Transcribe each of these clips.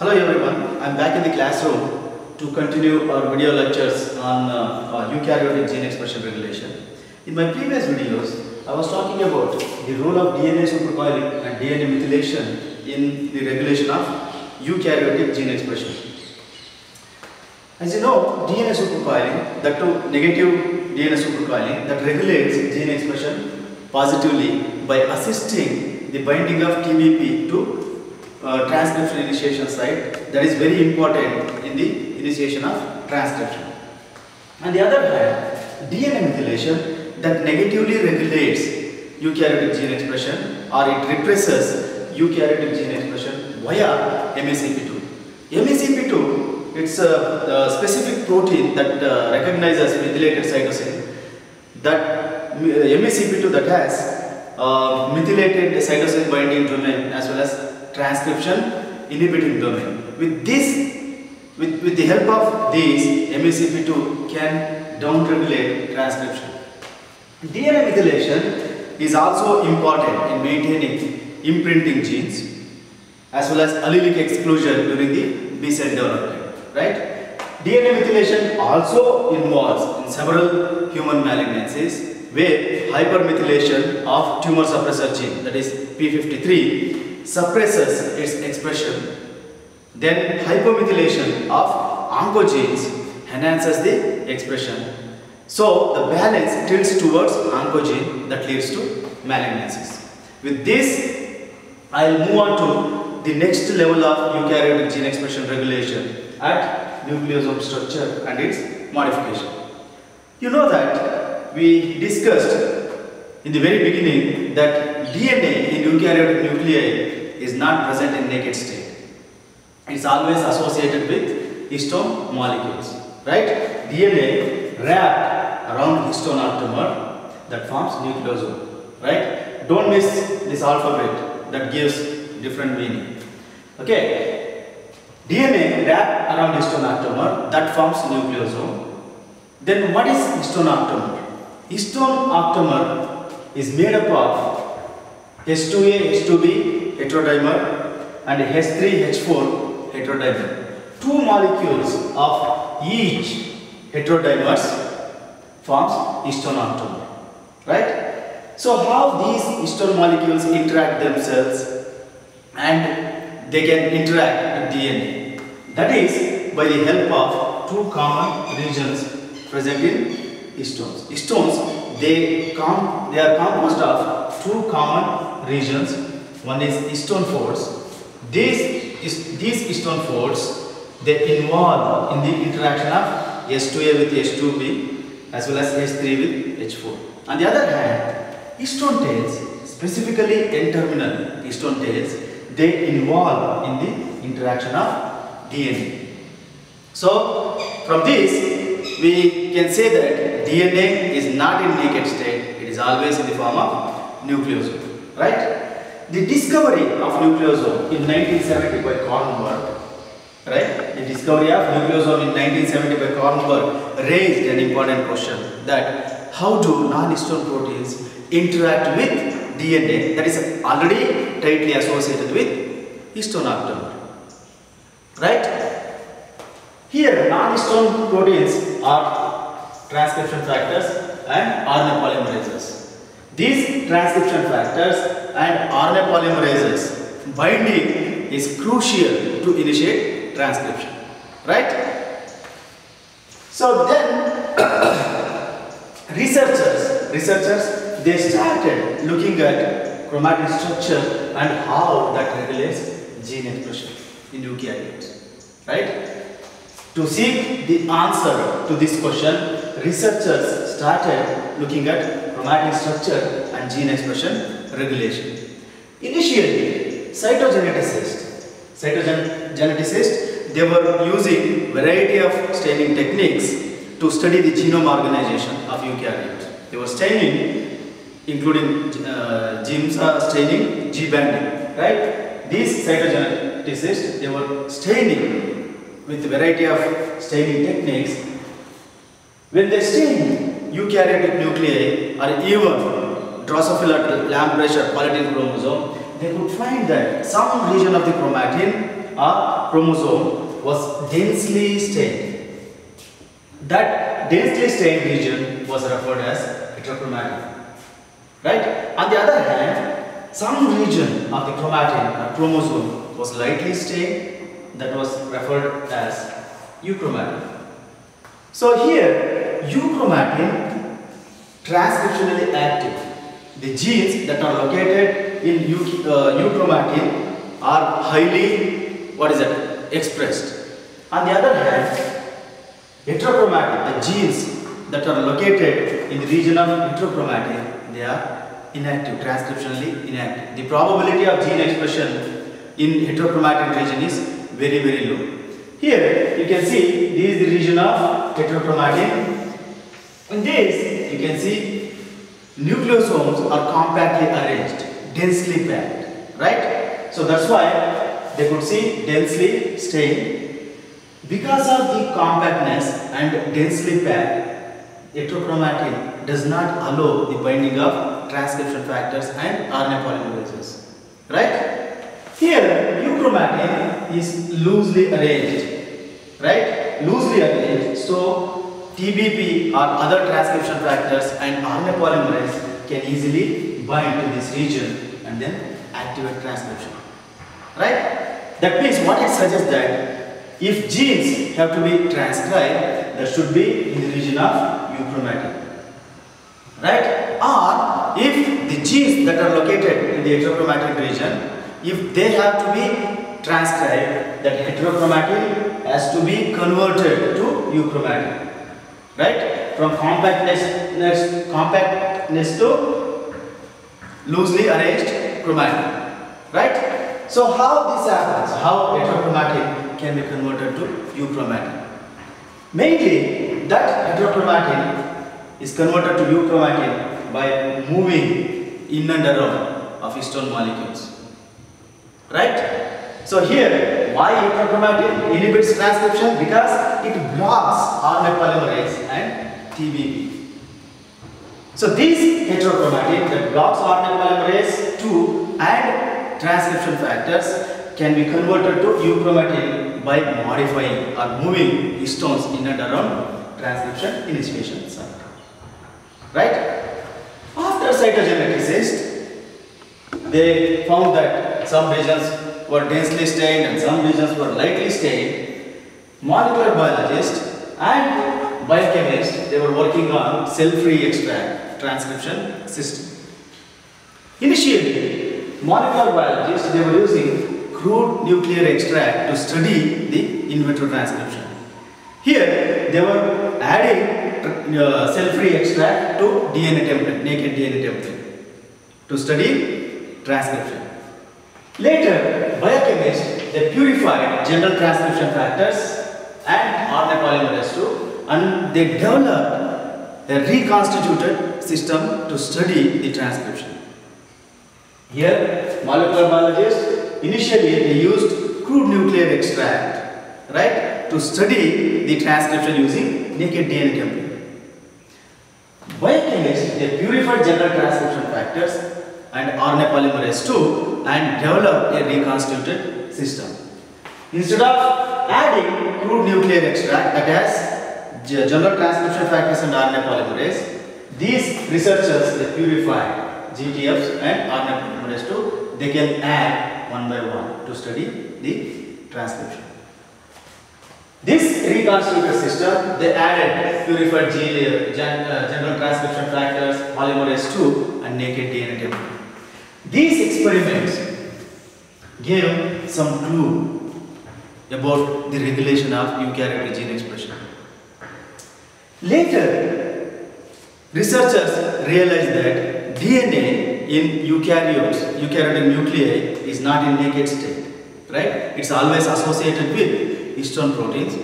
Hello everyone, I am back in the classroom to continue our video lectures on eukaryotic gene expression regulation. In my previous videos, I was talking about the role of DNA supercoiling and DNA methylation in the regulation of eukaryotic gene expression. As you know, DNA supercoiling, that too negative DNA supercoiling, that regulates gene expression positively by assisting the binding of TBP to transcription initiation site. That is very important in the initiation of transcription. On the other hand, DNA methylation that negatively regulates eukaryotic gene expression or it represses eukaryotic gene expression via MACP2. MACP2, it's a specific protein that recognizes methylated cytosine. That MACP2 that has methylated cytosine binding domain as well as transcription inhibiting domain. With the help of these, MACP2 can downregulate transcription. DNA methylation is also important in maintaining imprinting genes as well as allelic exclusion during the B cell development. Right? DNA methylation also involves in several human malignancies where hypermethylation of tumor suppressor gene, that is P53, suppresses its expression. Then hypomethylation of oncogenes enhances the expression. So the balance tilts towards oncogene that leads to malignancies. With this, I will move on to the next level of eukaryotic gene expression regulation at nucleosome structure and its modification. You know that we discussed in the very beginning that DNA in eukaryotic nuclei is not present in naked state. It is always associated with histone molecules. Right? DNA wrapped around histone octamer that forms nucleosome. Right? Don't miss this alphabet that gives different meaning. Okay? DNA wrapped around histone octamer that forms nucleosome. Then what is histone octamer? Histone octamer is made up of H2A, H2B heterodimer and H3H4 heterodimer. Two molecules of each heterodimers forms histone octamer. Right? So how these histone molecules interact themselves and they can interact with DNA? That is by the help of two common regions present in histones. Histones, they are composed of two common regions. One is histone folds. These histone folds, they involve in the interaction of H2A with H2B as well as H3 with H4. On the other hand, histone tails, specifically N-terminal histone tails, they involve in the interaction of DNA. So from this, we can say that DNA is not in naked state. It is always in the form of nucleosome. Right? The discovery of nucleosome in 1970 by Kornberg, right? The discovery of nucleosome in 1970 by Kornberg raised an important question that how do non-histone proteins interact with DNA that is already tightly associated with histone octamer, right? Here non-histone proteins are transcription factors and RNA polymerases. These transcription factors and RNA polymerases binding is crucial to initiate transcription, right? So then researchers they started looking at chromatin structure and how that regulates gene expression in eukaryotes, right? To seek the answer to this question, researchers started looking at chromatin structure and gene expression regulation. Initially, cytogeneticists, they were using variety of staining techniques to study the genome organization of eukaryotes. They were staining, including staining, G-banding, right? These cytogeneticists, they were staining with a variety of staining techniques. When they stain eukaryotic nuclei or even Drosophila lamprey polyethylene chromosome, they could find that some region of the chromatin or chromosome was densely stained. That densely stained region was referred as heterochromatin. Right? On the other hand, some region of the chromatin or chromosome was lightly stained, that was referred as euchromatin. So here, euchromatin transcriptionally active. The genes that are located in euchromatin are highly, expressed. On the other hand, heterochromatin, the genes that are located in the region of heterochromatin, they are inactive, transcriptionally inactive. The probability of gene expression in heterochromatin region is very, very low. Here you can see this is the region of heterochromatin. In this you can see nucleosomes are compactly arranged, densely packed, right? So that's why they could see densely stained. Because of the compactness and densely packed, heterochromatin does not allow the binding of transcription factors and RNA polymerases, right? Here, euchromatin is loosely arranged, right? Loosely arranged. So TBP or other transcription factors and RNA polymerase can easily bind to this region and then activate transcription, right? That means what it suggests that if genes have to be transcribed, that should be in the region of euchromatin, right? Or if the genes that are located in the heterochromatin region, if they have to be transcribed, that heterochromatin has to be converted to euchromatin. Right? From compactness to loosely arranged chromatin. Right? So how this happens? How heterochromatin can be converted to euchromatin? Mainly that heterochromatin is converted to euchromatin by moving in and around of histone molecules. Right? So here, why heterochromatin inhibits transcription? Because it blocks RNA polymerase and TBP. So these heterochromatin that blocks RNA polymerase 2 and transcription factors can be converted to euchromatin by modifying or moving histones in and around transcription initiation site. Right? After cytogeneticist, they found that some regions were densely stained and some regions were lightly stained. Molecular biologists and biochemists, they were working on cell-free extract transcription system. Initially, molecular biologists, they were using crude nuclear extract to study the in vitro transcription. Here, they were adding cell-free extract to DNA template, naked DNA template, to study transcription. Later, biochemists, they purified general transcription factors and RNA polymerase 2 and they developed a reconstituted system to study the transcription. Here, molecular biologists, initially they used crude nuclear extract, right, to study the transcription using naked DNA template. Biochemists, they purified general transcription factors and RNA polymerase 2 and developed a reconstituted system. Instead of adding crude nuclear extract that has general transcription factors and RNA polymerase, these researchers, they purified GTFs and RNA polymerase 2, they can add one by one to study the transcription. This reconstituted system, they added purified general transcription factors, polymerase 2 and naked DNA template. These experiments gave some clue about the regulation of eukaryotic gene expression. Later, researchers realized that DNA in eukaryotic nuclei is not in naked state, right? It's always associated with histone proteins.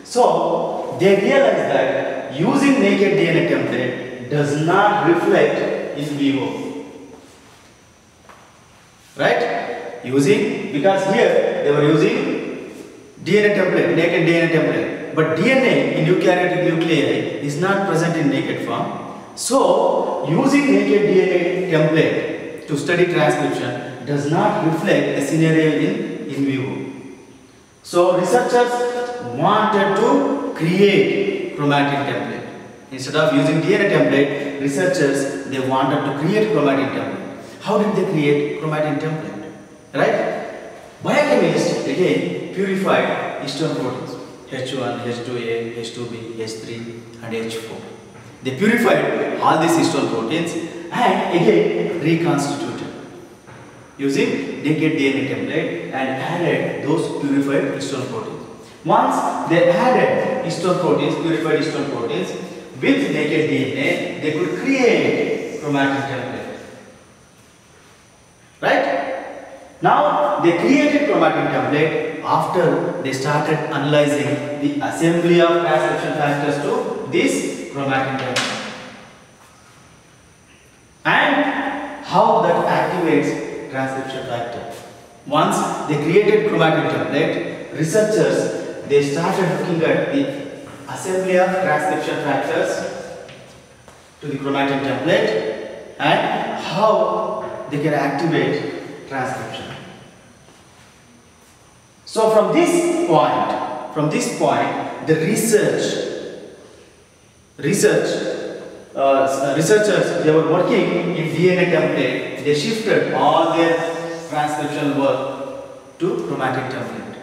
So, they realized that using naked DNA template does not reflect in vivo. Right? Because here they were using DNA template, naked DNA template. But DNA in eukaryotic nuclei is not present in naked form. So, using naked DNA template to study transcription does not reflect the scenario in vivo. So researchers wanted to create chromatin template. Instead of using DNA template, researchers they wanted to create chromatin template. How did they create chromatin template? Right? Biochemists again purified histone proteins H1, H2A, H2B, H3 and H4. They purified all these histone proteins and again reconstituted using naked DNA template and added those purified histone proteins. Once they added histone proteins, purified histone proteins with naked DNA, they could create chromatin template. Right? Now they created chromatin template after they started analyzing the assembly of transcription factors to this chromatin template and how that activates transcription factor. Once they created chromatin template, researchers they started looking at the assembly of transcription factors to the chromatin template and how they can activate transcription. So from this point, the researchers they were working in DNA template. They shifted all their transcription work to chromatin template.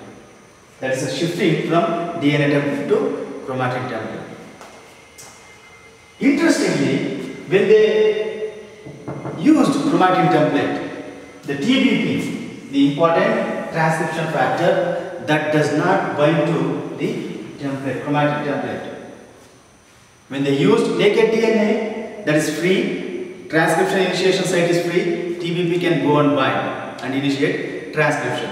That is a shifting from DNA template to chromatin template. Interestingly, when they used chromatin template, the TBP, the important transcription factor that does not bind to the template, chromatin template. When they used naked DNA, that is free, transcription initiation site is free, TBP can go and bind and initiate transcription.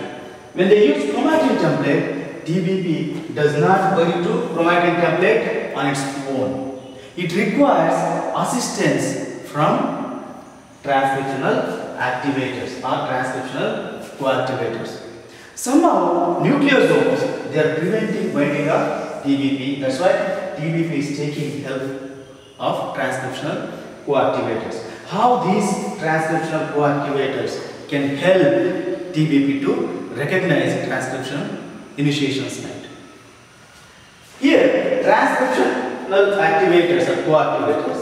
When they use chromatin template, TBP does not bind to chromatin template on its own. It requires assistance from transcriptional activators or transcriptional coactivators. Somehow, nucleosomes, they are preventing binding of TBP. That's why TBP is taking help of transcriptional coactivators. How these transcriptional coactivators can help TBP to recognize transcription initiation site. Here, transcriptional activators or coactivators,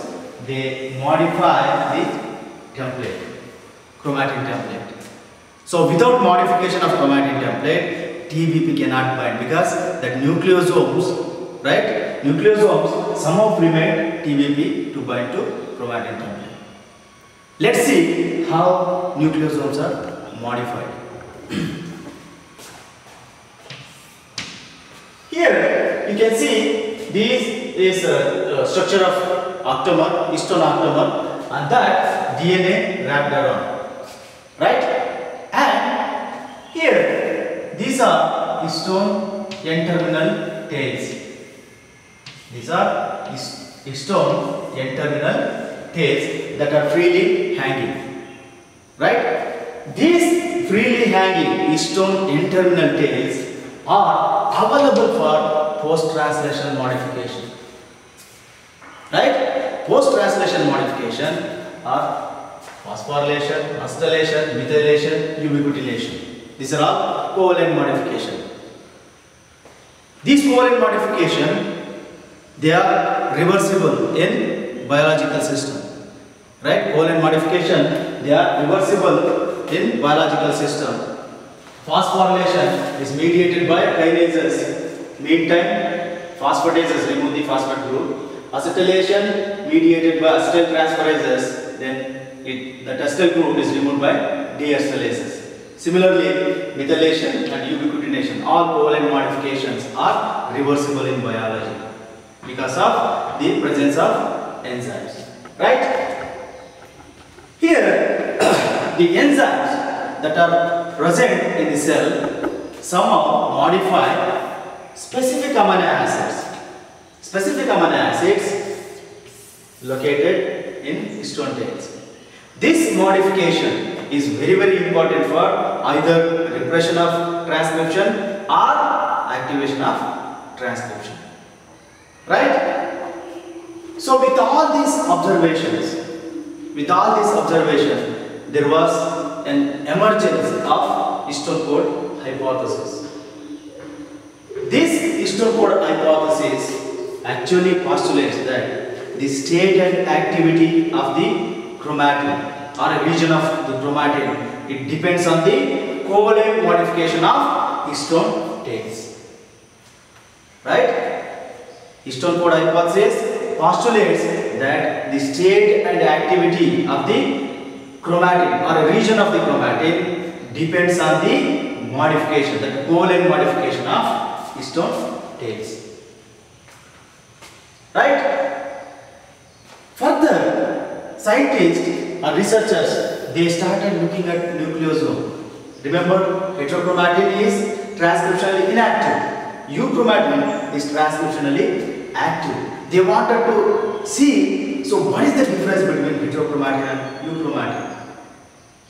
they modify the template, chromatin template. So without modification of chromatin template, TBP cannot bind because that nucleosomes, right? Nucleosomes somehow prevent TBP to bind to chromatin template. Let's see how nucleosomes are modified. Here you can see this is a structure of octamer, histone octamer, and that DNA wrapped around, right? And here these are histone N-terminal tails. These are histone N-terminal tails that are freely hanging, right? These freely hanging histone N-terminal tails are available for post-translational modification, right? Post-translational modification are phosphorylation, acetylation, methylation, ubiquitination. These are all covalent modification. These covalent modification, they are reversible in biological system, right? Covalent modification, they are reversible in biological system. Phosphorylation is mediated by kinases. Meantime, phosphatases remove the phosphate group. Acetylation mediated by acetyl transferases. Then the acetyl group is removed by deacetylases. Similarly, methylation and ubiquitination, all covalent modifications are reversible in biology because of the presence of enzymes. Right? Here, the enzymes that are present in the cell somehow modify specific amino acids. Specific amino acids located in histone tails. This modification is very important for either repression of transcription or activation of transcription. Right? So with all these observations, there was an emergence of histone code hypothesis. This histone code hypothesis actually postulates that the state and activity of the chromatin or a region of the chromatin, it depends on the covalent modification of histone tails. Right? Histone code hypothesis postulates that the state and activity of the chromatin or a region of the chromatin depends on the modification, the covalent modification of histone tails. Right? Further, scientists or researchers, they started looking at nucleosome. Remember, heterochromatin is transcriptionally inactive. Euchromatin is transcriptionally active. They wanted to see, so what is the difference between heterochromatin and euchromatin?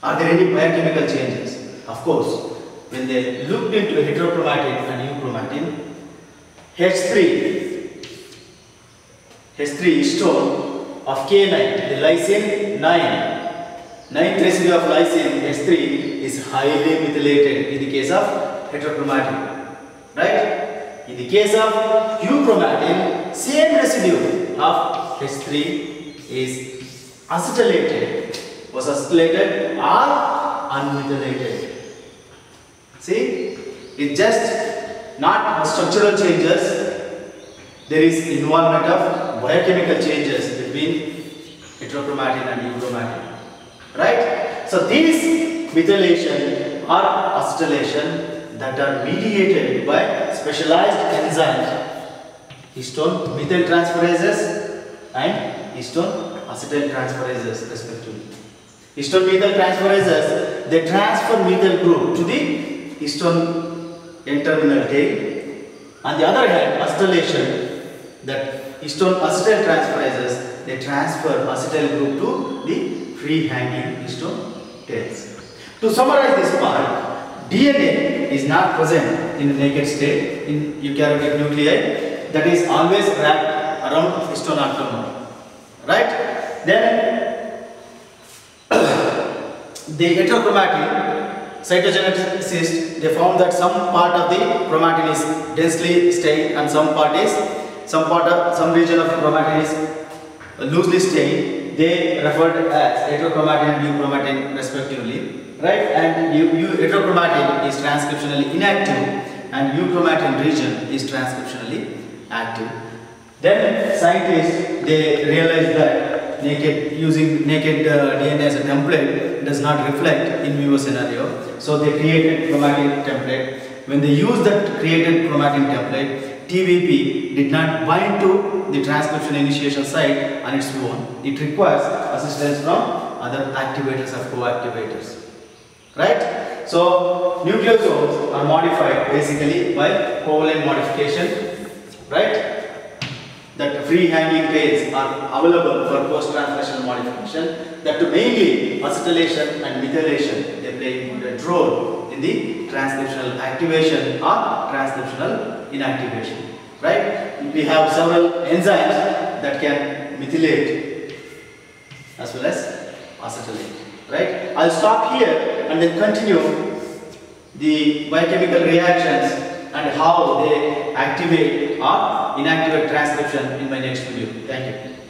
Are there any biochemical changes? Of course, when they looked into heterochromatin and euchromatin, H3 histone of K9, the lysine 9th residue of lysine H3 is highly methylated in the case of heterochromatin. Right? In the case of euchromatin, same residue of H3 is acetylated, was acetylated or unmethylated. See, it's just not structural changes, there is involvement of biochemical changes between heterochromatin and euchromatin. Right? So these methylation or acetylation that are mediated by specialized enzymes, histone methyltransferases and histone acetyltransferases respectively. Histone methyltransferases, they transfer methyl group to the histone N-terminal tail. On the other hand, acetylation, that histone acetyltransferases, they transfer acetyl group to the free hanging histone tails. To summarize this part, DNA is not present in the naked state in eukaryotic nuclei, that is always wrapped around histone octamer. Right? Then the heterochromatin cytogeneticists, they found that some part of the chromatin is densely stained and some region of the chromatin is loosely stained. They referred as heterochromatin and euchromatin respectively. Right? And heterochromatin is transcriptionally inactive and euchromatin region is transcriptionally active. Then scientists, they realized that using naked DNA as a template does not reflect in vivo scenario. So they created chromatin template. When they used that created chromatin template, TVP did not bind to the transcription initiation site on its own. It requires assistance from other activators or co-activators. Right? So nucleosomes are modified basically by covalent modification. Right? That free hanging tails are available for post-translational modification. That mainly acetylation and methylation, they play an important role in the transcriptional activation or transcriptional inactivation. Right? We have several enzymes that can methylate as well as acetylate. Right? I'll stop here and then continue the biochemical reactions and how they activate or inactivate transcription in my next video. Thank you.